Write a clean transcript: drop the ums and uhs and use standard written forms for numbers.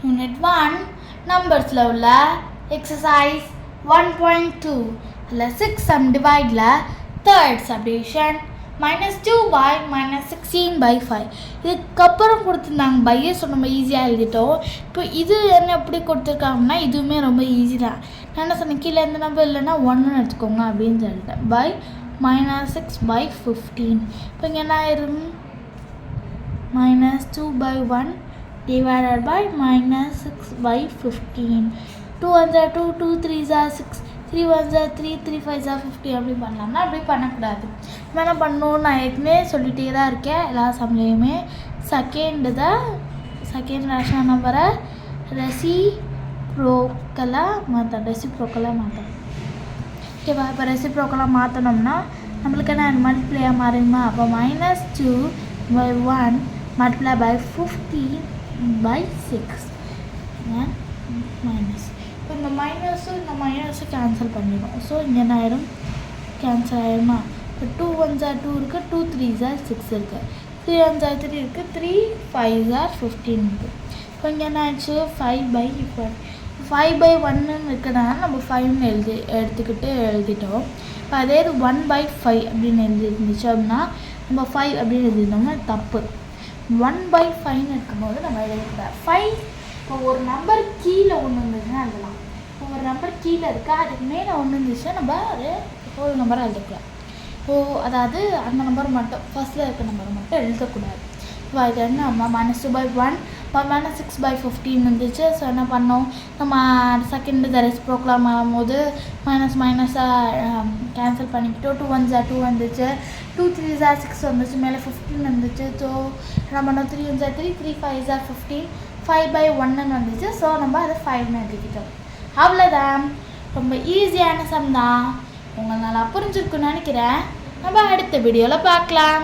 Unit 1 நம்பர்ஸில் உள்ள exercise 1.2 இதில் 6 some டிவைடில் third subdivision -2 by -16/5 இதுக்கப்புறம் கொடுத்துருந்தாங்க பையை ஸோ நம்ம ஈஸியாக எழுதிட்டோம். இப்போ இது என்ன எப்படி கொடுத்துருக்காங்கன்னா இதுவுமே ரொம்ப ஈஸி தான். நான் என்ன சொன்னேன், கீழே எந்த நம்பர் இல்லைன்னா 1 எடுத்துக்கோங்க அப்படின்னு சொல்லிட்டேன். by -6/15. இப்போ இங்கே என்ன ஆயிரும், -2/1 divided by -6/15. 2 1s are 2, 2 3s are 6, 3 1s are 3, 3 5s are 50. அப்படி பண்ணலாம்னா அப்படி பண்ணக்கூடாது. நம்ம என்ன பண்ணணும், நான் ஏற்கனவே சொல்லிகிட்டே தான் இருக்கேன் எல்லா சம்லேயுமே. செகண்ட் ரேஷனல் நம்பரை ரெசிப்ரோக்கலாக மாற்றணும். ஓகேவா? இப்போ ரெசிப்ரோக்கலாக மாற்றணும்னா நம்மளுக்கு என்ன மல்டிப்ளையாக மாறிடுமா? அப்போ -2/1 multiply by 15/6 மைனஸ். இப்போ இந்த மைனஸும் கேன்சல் பண்ணிடும். ஸோ இங்கே என்ன ஆயிரும், கேன்சல் ஆயிருமா? இப்போ 2 1s are 2 இருக்குது, 2 3s are 6 இருக்குது, 3 1s are 3 இருக்குது, 3 5s are 15 இருக்குது. இப்போ இங்கே என்ன ஆயிடுச்சு, 5/1 5/1 இருக்கிறதுனால நம்ம 5 எடுத்துக்கிட்டு எழுதிட்டோம். இப்போ அதே இது 1/5 அப்படின்னு எழுதிருந்துச்சு அப்படின்னா நம்ம 5 அப்படின்னு எழுதிட்டோம்னா தப்பு. 1/5 இருக்கும்போது நம்ம எழுதிக்கூடாது. 5 இப்போ ஒரு நம்பர் கீழே ஒன்று இருந்துச்சுன்னா எழுதலாம். இப்போ ஒரு நம்பர் கீழே இருக்கா, அதுக்கு மேலே ஒன்று இருந்துச்சுன்னா நம்ம அது ஒரு நம்பரை எழுதிக்கலாம். அதாவது அந்த நம்பர் மட்டும் ஃபர்ஸ்ட்டில் இருக்க நம்பரை மட்டும் எழுதக்கூடாது. இப்போ அது என்ன, நம்ம -2/1 -6/15 இருந்துச்சு. ஸோ என்ன பண்ணோம், நம்ம செகண்ட் ரெசிப்ரோக்கலாக மாறும்போது மைனஸாக கேன்சல் பண்ணிக்கிட்டோம். 2 1s are 2 வந்துச்சு, 2 3s are 6 வந்துச்சு, மேலே 15 இருந்துச்சு. ஸோ என்ன பண்ணோம், 3 1s are 3, 3 5s are 15, 5/1 வந்துச்சு. ஸோ நம்ம அதை 5ன்னு எழுதிக்கிட்டோம். அவ்வளோதான், ரொம்ப ஈஸியான சம் தான். உங்களுக்கு நல்லா புரிஞ்சிருக்குன்னு நினைக்கிறேன். நம்ம அடுத்த வீடியோவில் பார்க்கலாம்.